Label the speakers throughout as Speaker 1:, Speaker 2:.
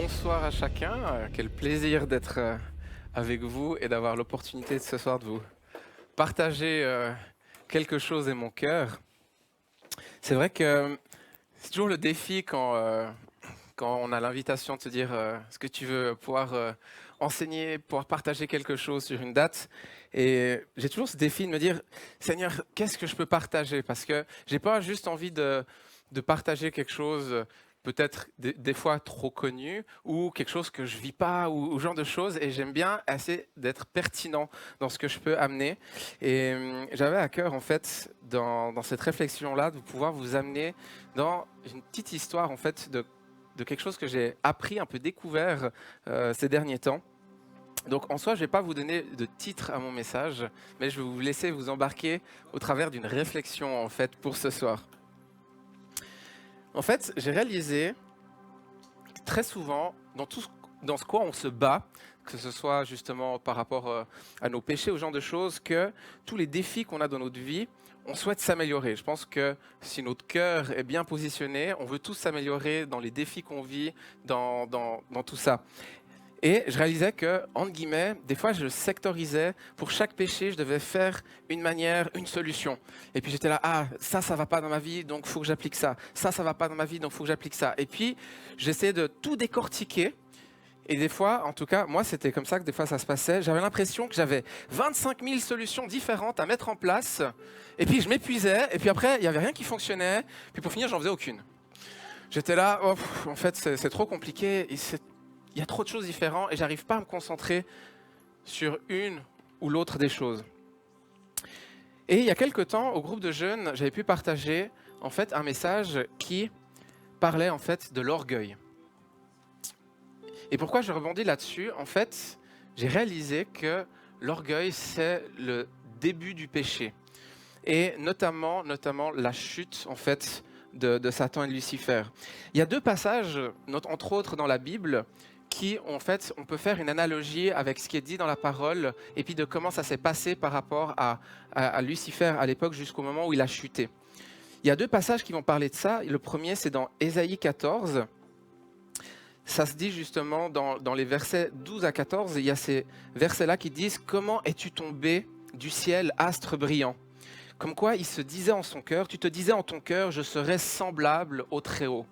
Speaker 1: bonsoir à chacun. Quel plaisir d'être avec vous et d'avoir l'opportunité ce soir de vous partager quelque chose et mon cœur. C'est vrai que c'est toujours le défi quand on a l'invitation de se dire est-ce que tu veux pouvoir enseigner, pouvoir partager quelque chose sur une date. Et j'ai toujours ce défi de me dire Seigneur, qu'est-ce que je peux partager? Parce que j'ai pas juste envie de partager quelque chose peut-être des fois trop connu ou quelque chose que je vis pas ou genre de choses, et j'aime bien assez d'être pertinent dans ce que je peux amener. Et j'avais à cœur en fait dans cette réflexion là de pouvoir vous amener dans une petite histoire en fait de quelque chose que j'ai appris, un peu découvert ces derniers temps. Donc en soi, je ne vais pas vous donner de titre à mon message, mais je vais vous laisser vous embarquer au travers d'une réflexion en fait pour ce soir. En fait, j'ai réalisé que très souvent, dans ce quoi on se bat, que ce soit justement par rapport à nos péchés, au genre de choses, que tous les défis qu'on a dans notre vie, on souhaite s'améliorer. Je pense que si notre cœur est bien positionné, on veut tous s'améliorer dans les défis qu'on vit, dans tout ça. Et je réalisais que, entre guillemets, des fois je sectorisais, pour chaque péché, je devais faire une manière, une solution. Et puis j'étais là, ah, ça va pas dans ma vie, donc il faut que j'applique ça. Ça va pas dans ma vie, donc il faut que j'applique ça. Et puis j'essayais de tout décortiquer. Et des fois, en tout cas, moi c'était comme ça que des fois ça se passait. J'avais l'impression que j'avais 25 000 solutions différentes à mettre en place. Et puis je m'épuisais, et puis après, il n'y avait rien qui fonctionnait. Puis pour finir, j'en faisais aucune. J'étais là, oh, en fait c'est trop compliqué, il y a trop de choses différentes et j'arrive pas à me concentrer sur une ou l'autre des choses. Et il y a quelque temps, au groupe de jeunes, j'avais pu partager en fait un message qui parlait en fait de l'orgueil. Et pourquoi je rebondis là-dessus? En fait, j'ai réalisé que l'orgueil, c'est le début du péché. Et notamment la chute en fait de Satan et de Lucifer. Il y a deux passages, entre autres dans la Bible, qui, en fait, on peut faire une analogie avec ce qui est dit dans la parole et puis de comment ça s'est passé par rapport à Lucifer à l'époque jusqu'au moment où il a chuté. Il y a deux passages qui vont parler de ça. Le premier, c'est dans Ésaïe 14. Ça se dit justement dans les versets 12 à 14. Il y a ces versets-là qui disent « Comment es-tu tombé du ciel, astre brillant ?» Comme quoi, il se disait en son cœur, tu te disais en ton cœur, je serai semblable au Très-Haut.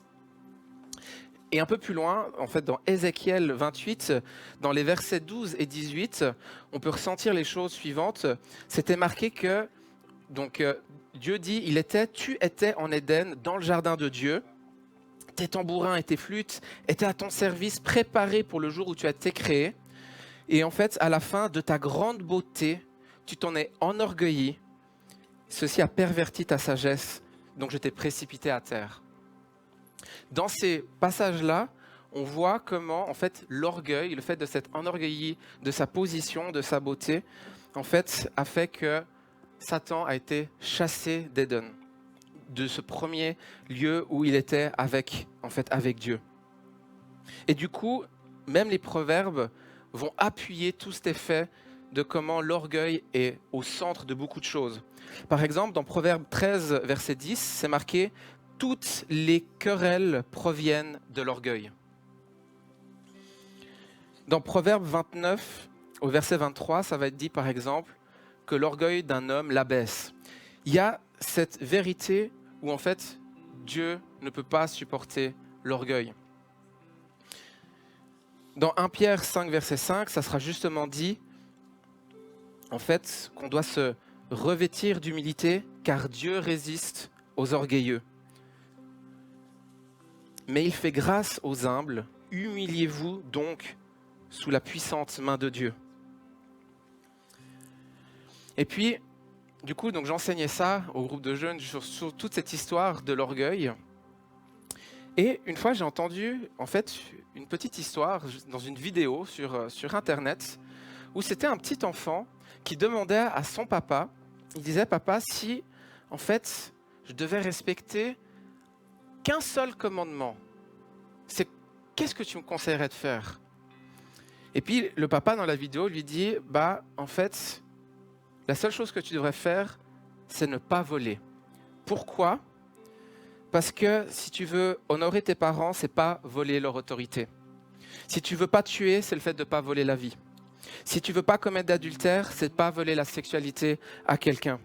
Speaker 1: Et un peu plus loin, en fait, dans Ézéchiel 28, dans les versets 12 et 18, on peut ressentir les choses suivantes. C'était marqué que, donc, Dieu dit, tu étais en Éden, dans le jardin de Dieu. Tes tambourins et tes flûtes étaient à ton service, préparés pour le jour où tu as été créé. Et en fait, à la fin de ta grande beauté, tu t'en es enorgueilli. Ceci a perverti ta sagesse, donc je t'ai précipité à terre. Dans ces passages-là, on voit comment, en fait, l'orgueil, le fait de s'être enorgueilli de sa position, de sa beauté, en fait, a fait que Satan a été chassé d'Éden, de ce premier lieu où il était avec Dieu. Et du coup, même les proverbes vont appuyer tout cet effet de comment l'orgueil est au centre de beaucoup de choses. Par exemple, dans Proverbe 13, verset 10, c'est marqué « Toutes les querelles proviennent de l'orgueil ». Dans Proverbe 29, au verset 23, ça va être dit par exemple que l'orgueil d'un homme l'abaisse. Il y a cette vérité où en fait Dieu ne peut pas supporter l'orgueil. Dans 1 Pierre 5, verset 5, ça sera justement dit en fait qu'on doit se revêtir d'humilité car Dieu résiste aux orgueilleux. Mais il fait grâce aux humbles. Humiliez-vous donc sous la puissante main de Dieu. Et puis, du coup, donc j'enseignais ça au groupe de jeunes sur toute cette histoire de l'orgueil. Et une fois, j'ai entendu en fait une petite histoire dans une vidéo sur Internet où c'était un petit enfant qui demandait à son papa, il disait « Papa, si en fait je devais respecter qu'un seul commandement, qu'est-ce que tu me conseillerais de faire ?» Et puis le papa dans la vidéo lui dit « Bah en fait, la seule chose que tu devrais faire, c'est ne pas voler. » Pourquoi ? Parce que si tu veux honorer tes parents, c'est pas voler leur autorité. Si tu veux pas tuer, c'est le fait de ne pas voler la vie. Si tu veux pas commettre d'adultère, c'est de pas voler la sexualité à quelqu'un.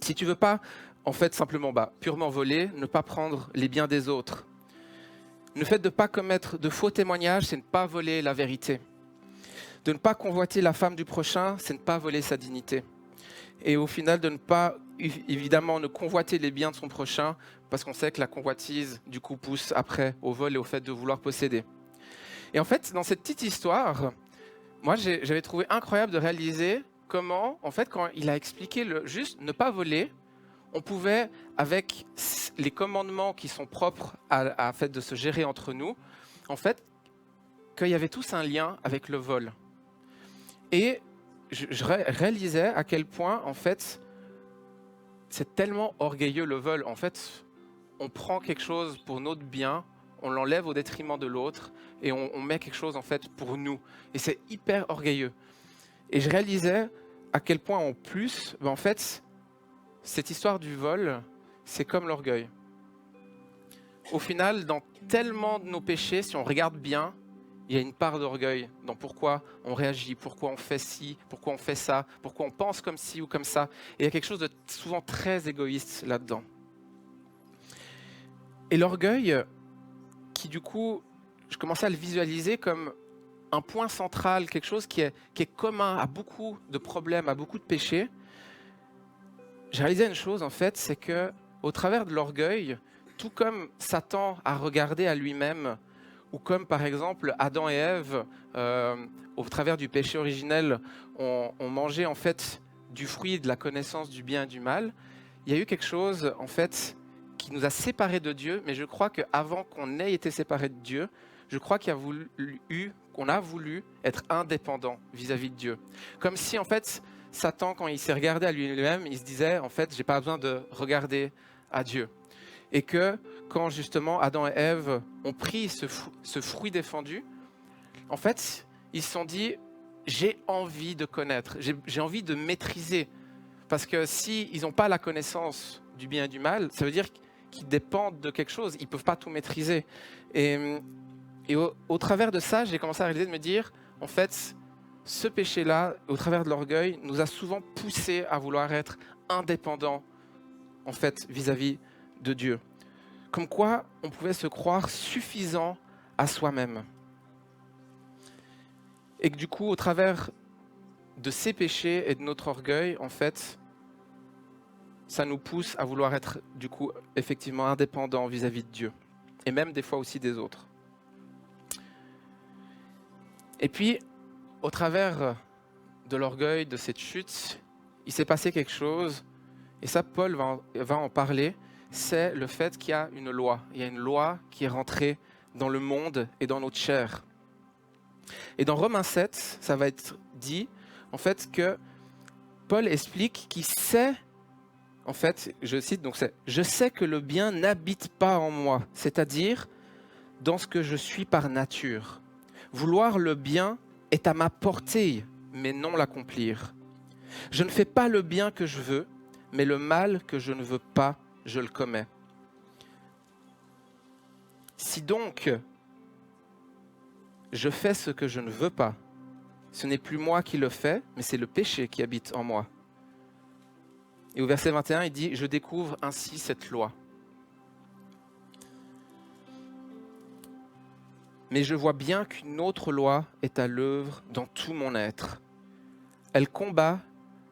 Speaker 1: Si tu veux pas, en fait, simplement, purement voler, ne pas prendre les biens des autres. Le fait de ne pas commettre de faux témoignages, c'est ne pas voler la vérité. De ne pas convoiter la femme du prochain, c'est ne pas voler sa dignité. Et au final, de ne pas, évidemment, ne convoiter les biens de son prochain, parce qu'on sait que la convoitise, du coup, pousse après au vol et au fait de vouloir posséder. Et en fait, dans cette petite histoire, moi, j'avais trouvé incroyable de réaliser comment, en fait, quand il a expliqué juste ne pas voler, on pouvait, avec les commandements qui sont propres à fait de se gérer entre nous, en fait, qu'il y avait tous un lien avec le vol. Et je réalisais à quel point, en fait, c'est tellement orgueilleux le vol. En fait, on prend quelque chose pour notre bien, on l'enlève au détriment de l'autre, et on met quelque chose, en fait, pour nous. Et c'est hyper orgueilleux. Et je réalisais à quel point, en plus, en fait, cette histoire du vol, c'est comme l'orgueil. Au final, dans tellement de nos péchés, si on regarde bien, il y a une part d'orgueil dans pourquoi on réagit, pourquoi on fait ci, pourquoi on fait ça, pourquoi on pense comme ci ou comme ça. Et il y a quelque chose de souvent très égoïste là-dedans. Et l'orgueil, qui du coup, je commençais à le visualiser comme un point central, quelque chose qui est commun à beaucoup de problèmes, à beaucoup de péchés. J'ai réalisé une chose, en fait, c'est que au travers de l'orgueil, tout comme Satan a regardé à lui-même, ou comme par exemple Adam et Ève, au travers du péché originel, ont mangé en fait du fruit de la connaissance du bien et du mal, il y a eu quelque chose en fait qui nous a séparés de Dieu, mais je crois qu'avant qu'on ait été séparés de Dieu, je crois qu'on a voulu être indépendant vis-à-vis de Dieu. Comme si en fait Satan, quand il s'est regardé à lui-même, il se disait en fait j'ai pas besoin de regarder à Dieu. Et que quand justement Adam et Ève ont pris ce fruit défendu, en fait, ils se sont dit, j'ai envie de connaître, j'ai envie de maîtriser. Parce que s'ils n'ont pas la connaissance du bien et du mal, ça veut dire qu'ils dépendent de quelque chose, ils ne peuvent pas tout maîtriser. Et au travers de ça, j'ai commencé à réaliser de me dire, en fait, ce péché-là, au travers de l'orgueil, nous a souvent poussé à vouloir être indépendants, en fait, vis-à-vis de Dieu. Comme quoi, on pouvait se croire suffisant à soi-même. Et que du coup, au travers de ces péchés et de notre orgueil, en fait, ça nous pousse à vouloir être, du coup, effectivement indépendants vis-à-vis de Dieu. Et même des fois aussi des autres. Et puis, au travers de l'orgueil, de cette chute, il s'est passé quelque chose, et ça, Paul va en parler, c'est le fait qu'il y a une loi. Il y a une loi qui est rentrée dans le monde et dans notre chair. Et dans Romains 7, ça va être dit, en fait, que Paul explique qu'il sait, en fait, je cite, donc c'est « Je sais que le bien n'habite pas en moi, c'est-à-dire dans ce que je suis par nature. Vouloir le bien est à ma portée, mais non l'accomplir. Je ne fais pas le bien que je veux, mais le mal que je ne veux pas, je le commets. Si donc je fais ce que je ne veux pas, ce n'est plus moi qui le fais, mais c'est le péché qui habite en moi. » Et au verset 21, il dit « Je découvre ainsi cette loi. Mais je vois bien qu'une autre loi est à l'œuvre dans tout mon être. Elle combat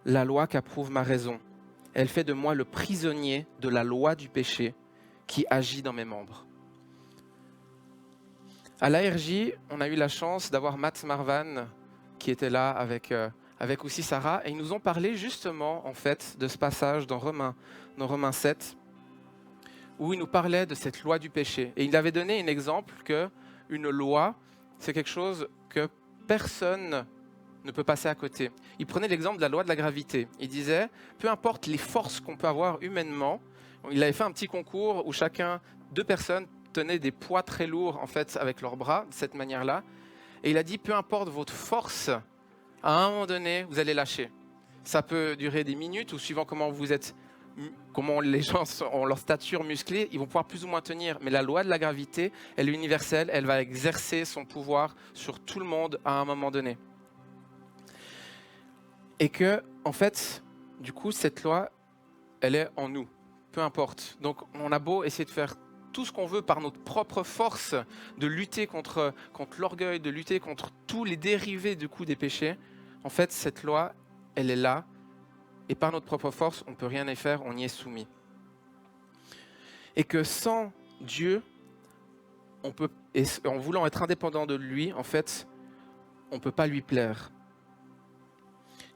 Speaker 1: la loi qu'approuve ma raison. Elle fait de moi le prisonnier de la loi du péché qui agit dans mes membres. » À l'ARJ, on a eu la chance d'avoir Matt Marvan qui était là avec aussi Sarah, et ils nous ont parlé justement en fait de ce passage dans Romains 7, où il nous parlait de cette loi du péché. Et il avait donné un exemple que une loi, c'est quelque chose que personne ne peut passer à côté. Il prenait l'exemple de la loi de la gravité. Il disait, peu importe les forces qu'on peut avoir humainement, il avait fait un petit concours où deux personnes tenaient des poids très lourds en fait avec leurs bras, de cette manière-là. Et il a dit, peu importe votre force, à un moment donné, vous allez lâcher. Ça peut durer des minutes ou suivant comment vous êtes comment les gens ont leur stature musclée, ils vont pouvoir plus ou moins tenir. Mais la loi de la gravité, elle est universelle, elle va exercer son pouvoir sur tout le monde à un moment donné. Et que, en fait, du coup, cette loi, elle est en nous, peu importe. Donc, on a beau essayer de faire tout ce qu'on veut par notre propre force, de lutter contre l'orgueil, de lutter contre tous les dérivés du coup des péchés. En fait, cette loi, elle est là, et par notre propre force, on ne peut rien y faire, on y est soumis. Et que sans Dieu, en voulant être indépendant de lui, en fait, on ne peut pas lui plaire.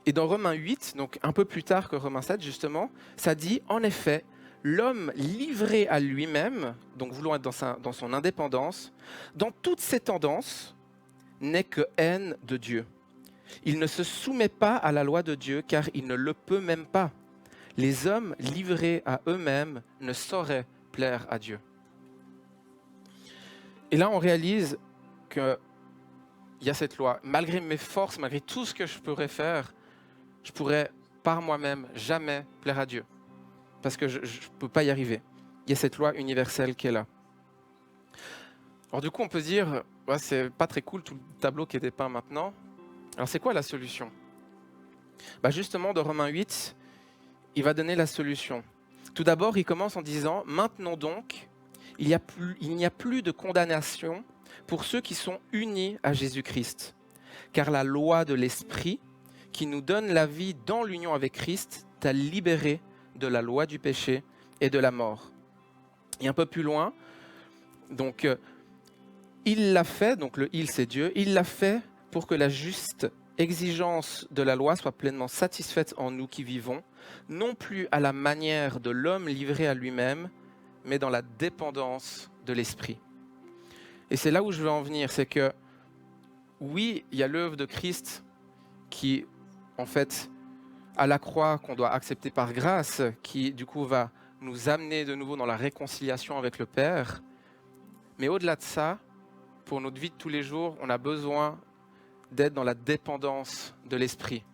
Speaker 1: Et dans Romains 8, donc un peu plus tard que Romains 7 justement, ça dit en effet, l'homme livré à lui-même, donc voulant être dans son indépendance, dans toutes ses tendances, n'est que haine de Dieu. Il ne se soumet pas à la loi de Dieu car il ne le peut même pas. Les hommes livrés à eux-mêmes ne sauraient plaire à Dieu. Et là, on réalise qu'il y a cette loi. Malgré mes forces, malgré tout ce que je pourrais faire, je pourrais par moi-même jamais plaire à Dieu. Parce que je ne peux pas y arriver. Il y a cette loi universelle qui est là. Alors du coup, on peut se dire, ouais, c'est pas très cool tout le tableau qui est dépeint maintenant. Alors c'est quoi la solution? Justement, dans Romains 8, il va donner la solution. Tout d'abord, il commence en disant, maintenant donc, il n'y a plus de condamnation pour ceux qui sont unis à Jésus-Christ. Car la loi de l'Esprit, qui nous donne la vie dans l'union avec Christ, t'a libéré de la loi du péché et de la mort. Et un peu plus loin, donc il l'a fait, donc le il c'est Dieu, il l'a fait pour que la juste exigence de la loi soit pleinement satisfaite en nous qui vivons, non plus à la manière de l'homme livré à lui-même, mais dans la dépendance de l'Esprit. Et c'est là où je veux en venir, c'est que oui, il y a l'œuvre de Christ qui, en fait, à la croix, qu'on doit accepter par grâce, qui du coup va nous amener de nouveau dans la réconciliation avec le Père. Mais au-delà de ça, pour notre vie de tous les jours, on a besoin d'être dans la dépendance de l'Esprit.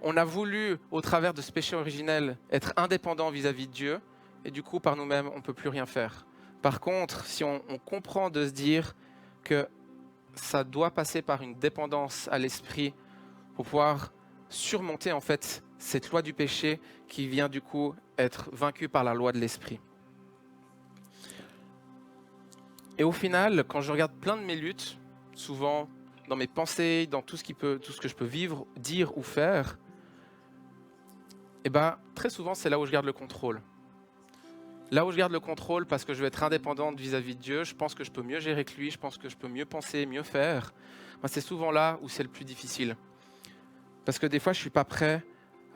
Speaker 1: On a voulu, au travers de ce péché originel, être indépendant vis-à-vis de Dieu, et du coup, par nous-mêmes, on ne peut plus rien faire. Par contre, si on comprend de se dire que ça doit passer par une dépendance à l'Esprit pour pouvoir surmonter en fait cette loi du péché qui vient du coup être vaincue par la loi de l'Esprit. Et au final, quand je regarde plein de mes luttes, souvent dans mes pensées, dans tout ce que je peux vivre, dire ou faire, très souvent c'est là où je garde le contrôle. Là où je garde le contrôle parce que je veux être indépendante vis-à-vis de Dieu, je pense que je peux mieux gérer que lui, je pense que je peux mieux penser, mieux faire. C'est souvent là où c'est le plus difficile. Parce que des fois, je ne suis pas prêt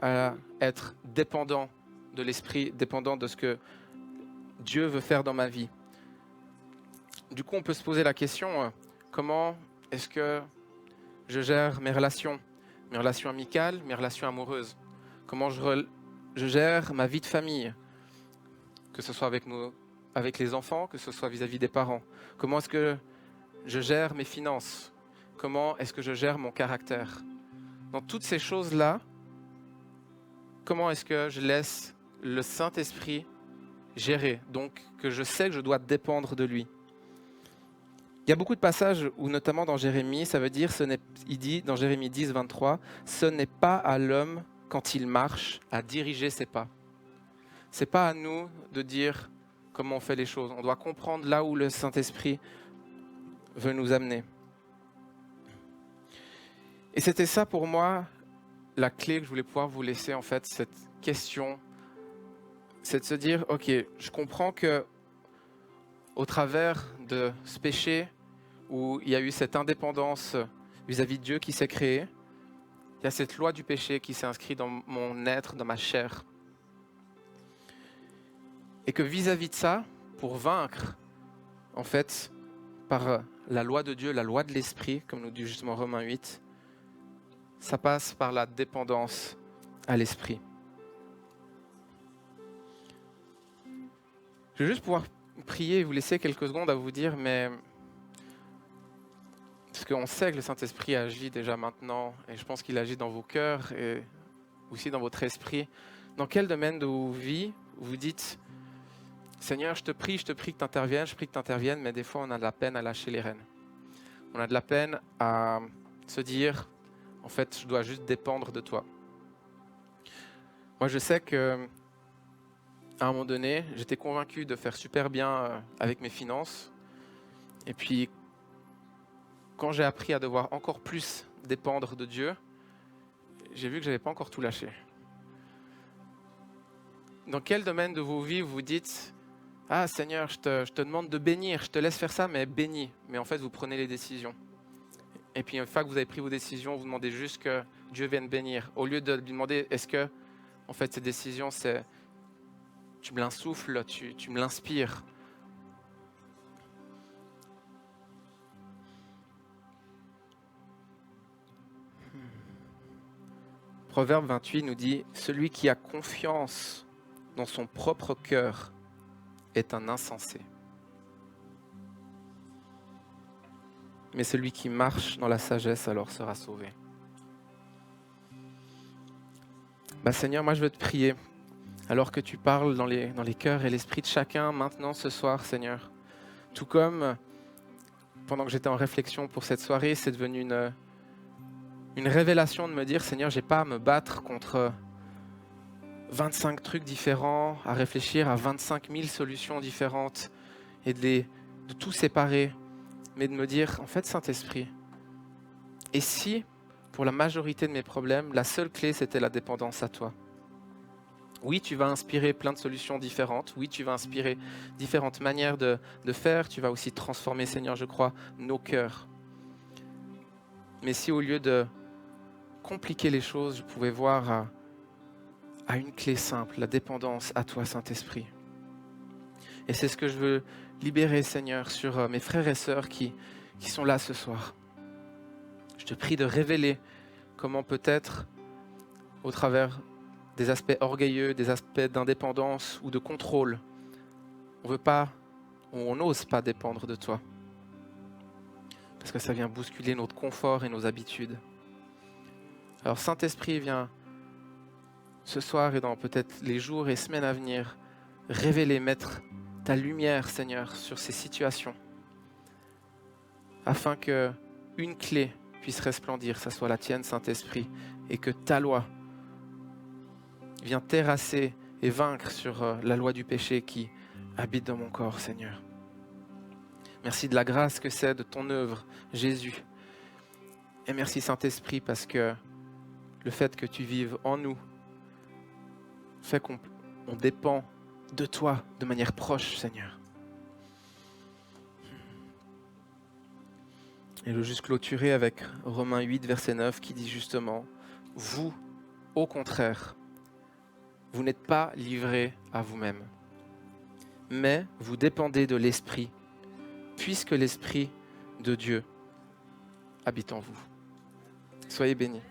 Speaker 1: à être dépendant de l'Esprit, dépendant de ce que Dieu veut faire dans ma vie. Du coup, on peut se poser la question, comment est-ce que je gère mes relations amicales, mes relations amoureuses? Comment je gère ma vie de famille, que ce soit avec les enfants, que ce soit vis-à-vis des parents? Comment est-ce que je gère mes finances? Comment est-ce que je gère mon caractère? Dans toutes ces choses-là, comment est-ce que je laisse le Saint-Esprit gérer? Donc, que je sais que je dois dépendre de lui. Il y a beaucoup de passages où, notamment dans Jérémie, ça veut dire, il dit dans Jérémie 10, 23, « Ce n'est pas à l'homme, quand il marche, à diriger ses pas. » Ce n'est pas à nous de dire comment on fait les choses. On doit comprendre là où le Saint-Esprit veut nous amener. Et c'était ça pour moi, la clé que je voulais pouvoir vous laisser, en fait, cette question, c'est de se dire, ok, je comprends que au travers de ce péché, où il y a eu cette indépendance vis-à-vis de Dieu qui s'est créée, il y a cette loi du péché qui s'est inscrite dans mon être, dans ma chair. Et que vis-à-vis de ça, pour vaincre, en fait, par la loi de Dieu, la loi de l'Esprit, comme nous dit justement Romains 8, ça passe par la dépendance à l'Esprit. Je vais juste pouvoir prier et vous laisser quelques secondes à vous dire, mais... Parce qu'on sait que le Saint-Esprit agit déjà maintenant, et je pense qu'il agit dans vos cœurs et aussi dans votre esprit. Dans quel domaine de vos vies vous dites, Seigneur, je te prie que tu interviennes, je prie que tu interviennes, mais des fois on a de la peine à lâcher les rênes. On a de la peine à se dire, en fait, je dois juste dépendre de toi. Moi, je sais que à un moment donné, j'étais convaincu de faire super bien avec mes finances. Et puis, quand j'ai appris à devoir encore plus dépendre de Dieu, j'ai vu que je n'avais pas encore tout lâché. Dans quel domaine de vos vies vous vous dites « Ah Seigneur, je te demande de bénir, je te laisse faire ça, mais bénis. » Mais en fait, vous prenez les décisions. Et puis une fois que vous avez pris vos décisions, vous demandez juste que Dieu vienne bénir. Au lieu de lui demander, est-ce que, en fait, ces décisions, c'est tu me l'insuffles, tu me l'inspires. Proverbe 28 nous dit, celui qui a confiance dans son propre cœur est un insensé. Mais celui qui marche dans la sagesse alors sera sauvé. Seigneur, moi je veux te prier, alors que tu parles dans les cœurs et l'esprit de chacun maintenant ce soir, Seigneur. Tout comme, pendant que j'étais en réflexion pour cette soirée, c'est devenu une révélation de me dire, Seigneur, j'ai pas à me battre contre 25 trucs différents, à réfléchir à 25 000 solutions différentes et de tout séparer, mais de me dire, en fait, Saint-Esprit, et si, pour la majorité de mes problèmes, la seule clé, c'était la dépendance à toi? Oui, tu vas inspirer plein de solutions différentes. Oui, tu vas inspirer différentes manières de faire. Tu vas aussi transformer, Seigneur, je crois, nos cœurs. Mais si au lieu de compliquer les choses, je pouvais voir à une clé simple, la dépendance à toi, Saint-Esprit. Et c'est ce que je veux libérer, Seigneur, sur mes frères et sœurs qui sont là ce soir. Je te prie de révéler comment peut-être, au travers des aspects orgueilleux, des aspects d'indépendance ou de contrôle, on n'ose pas dépendre de toi. Parce que ça vient bousculer notre confort et nos habitudes. Alors Saint-Esprit, viens ce soir et dans peut-être les jours et semaines à venir, révéler, mettre ta lumière, Seigneur, sur ces situations, afin que une clé puisse resplendir, ça soit la tienne, Saint-Esprit, et que ta loi vienne terrasser et vaincre sur la loi du péché qui habite dans mon corps, Seigneur. Merci de la grâce que c'est de ton œuvre, Jésus. Et merci, Saint-Esprit, parce que le fait que tu vives en nous fait qu'on dépend de toi de manière proche, Seigneur. Et je veux juste clôturer avec Romains 8, verset 9, qui dit justement, « Vous, au contraire, vous n'êtes pas livrés à vous-même, mais vous dépendez de l'Esprit, puisque l'Esprit de Dieu habite en vous. » Soyez bénis.